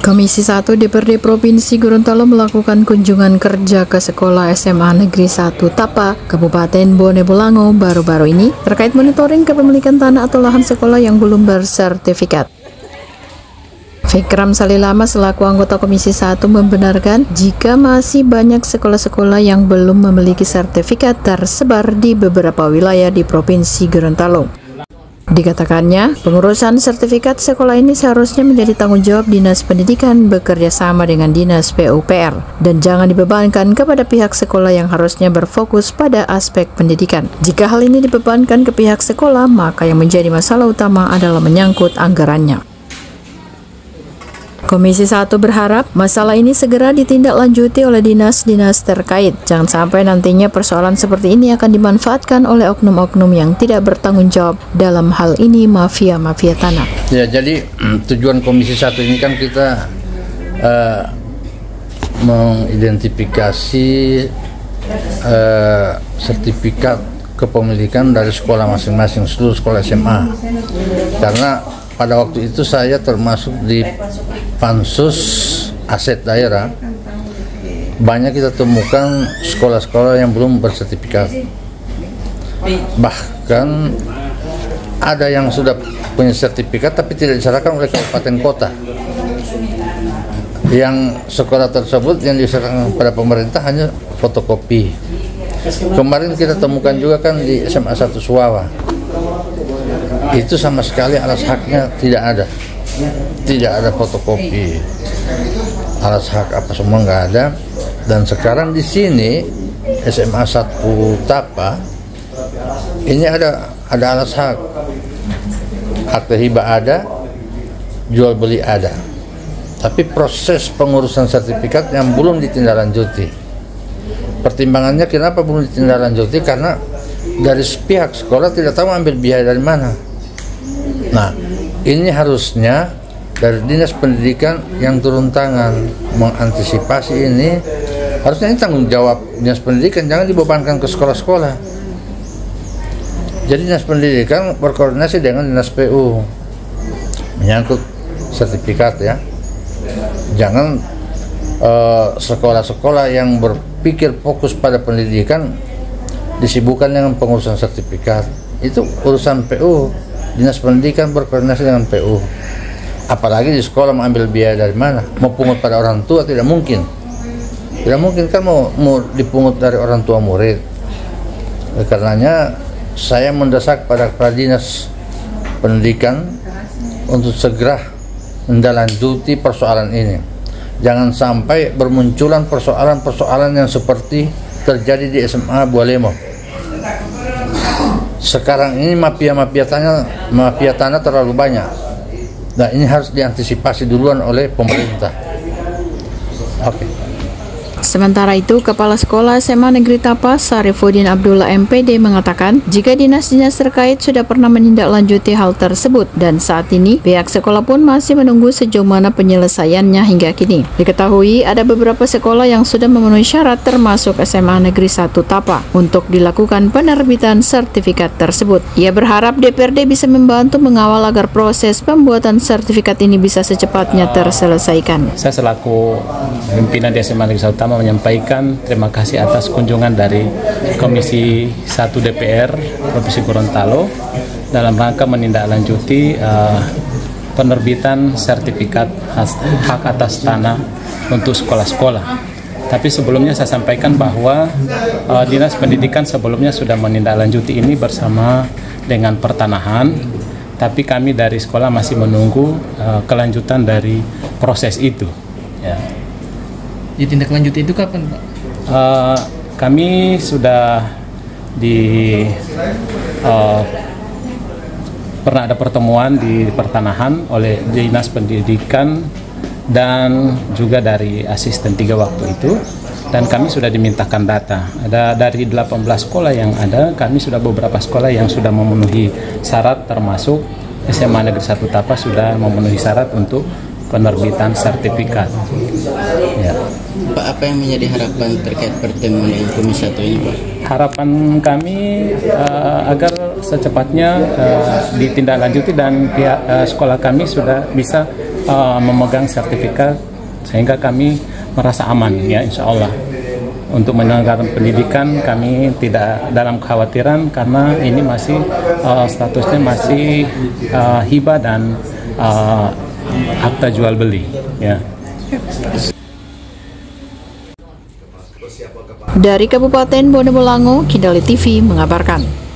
Komisi 1 DPRD Provinsi Gorontalo melakukan kunjungan kerja ke Sekolah SMA Negeri 1 Tapa, Kabupaten Bone Bolango baru-baru ini terkait monitoring kepemilikan tanah atau lahan sekolah yang belum bersertifikat. Fikram Salilama selaku anggota Komisi 1 membenarkan jika masih banyak sekolah-sekolah yang belum memiliki sertifikat tersebar di beberapa wilayah di Provinsi Gorontalo. Dikatakannya, pengurusan sertifikat sekolah ini seharusnya menjadi tanggung jawab Dinas Pendidikan bekerja sama dengan Dinas PUPR dan jangan dibebankan kepada pihak sekolah yang harusnya berfokus pada aspek pendidikan. Jika hal ini dibebankan ke pihak sekolah, maka yang menjadi masalah utama adalah menyangkut anggarannya. Komisi 1 berharap masalah ini segera ditindaklanjuti oleh dinas-dinas terkait. Jangan sampai nantinya persoalan seperti ini akan dimanfaatkan oleh oknum-oknum yang tidak bertanggung jawab dalam hal ini mafia-mafia tanah. Ya, jadi tujuan Komisi 1 ini kan kita mengidentifikasi sertifikat kepemilikan dari sekolah masing-masing, seluruh sekolah SMA. Karena pada waktu itu saya termasuk di Pansus Aset Daerah. Banyak kita temukan sekolah-sekolah yang belum bersertifikat. Bahkan ada yang sudah punya sertifikat tapi tidak diserahkan oleh kabupaten kota. Yang sekolah tersebut yang diserahkan kepada pemerintah hanya fotokopi. Kemarin kita temukan juga kan di SMA 1 Suwawa. Itu sama sekali alas haknya tidak ada fotokopi, alas hak apa semua nggak ada. Dan sekarang di sini SMA 1 Tapa ini ada alas hak, akte hibah ada, jual beli ada, tapi proses pengurusan sertifikat yang belum ditindaklanjuti. Pertimbangannya kenapa belum ditindaklanjuti? Karena dari pihak sekolah tidak tahu ambil biaya dari mana. Nah, ini harusnya dari Dinas Pendidikan yang turun tangan mengantisipasi ini. Harusnya ini tanggung jawab Dinas Pendidikan, jangan dibebankan ke sekolah-sekolah. Jadi Dinas Pendidikan berkoordinasi dengan Dinas PU menyangkut sertifikat ya. Jangan sekolah-sekolah yang berpikir fokus pada pendidikan disibukkan dengan pengurusan sertifikat. Itu urusan PU. Dinas Pendidikan berkoordinasi dengan PU. Apalagi di sekolah mengambil biaya dari mana? Mau pungut pada orang tua tidak mungkin. Tidak mungkin kan mau dipungut dari orang tua murid. Karenanya saya mendesak pada Dinas Pendidikan untuk segera menindaklanjuti persoalan ini. Jangan sampai bermunculan persoalan-persoalan yang seperti terjadi di SMA Bualemo. Sekarang ini mafia tanah terlalu banyak. Nah, ini harus diantisipasi duluan oleh pemerintah. Oke. Sementara itu, Kepala Sekolah SMA Negeri Tapa, Sarifudin Abdullah MPD mengatakan jika dinas-dinas terkait sudah pernah menindaklanjuti hal tersebut dan saat ini pihak sekolah pun masih menunggu sejauh mana penyelesaiannya hingga kini. Diketahui ada beberapa sekolah yang sudah memenuhi syarat termasuk SMA Negeri 1 Tapa untuk dilakukan penerbitan sertifikat tersebut. Ia berharap DPRD bisa membantu mengawal agar proses pembuatan sertifikat ini bisa secepatnya terselesaikan. Saya selaku pimpinan di SMA Negeri 1 Tapa menyampaikan terima kasih atas kunjungan dari Komisi 1 DPR Provinsi Gorontalo dalam rangka menindaklanjuti penerbitan sertifikat hak atas tanah untuk sekolah-sekolah. Tapi sebelumnya saya sampaikan bahwa Dinas Pendidikan sebelumnya sudah menindaklanjuti ini bersama dengan pertanahan, tapi kami dari sekolah masih menunggu kelanjutan dari proses itu. Ya. Ditindaklanjuti itu kapan, Pak? Kami sudah pernah ada pertemuan di pertanahan oleh Dinas Pendidikan dan juga dari asisten 3 waktu itu, dan kami sudah dimintakan data. Ada dari 18 sekolah yang ada, kami sudah beberapa sekolah yang sudah memenuhi syarat, termasuk SMA Negeri 1 Tapa sudah memenuhi syarat untuk penerbitan sertifikat. Ya. Pak, apa yang menjadi harapan terkait pertemuan dengan Komisi 1 ini, Pak? Harapan kami agar secepatnya ditindaklanjuti dan pihak sekolah kami sudah bisa memegang sertifikat sehingga kami merasa aman ya insya Allah. Untuk menyelenggarakan pendidikan kami tidak dalam kekhawatiran karena ini masih statusnya masih hibah dan akta jual beli ya. Dari Kabupaten Bone Bolango, Kidali TV mengabarkan.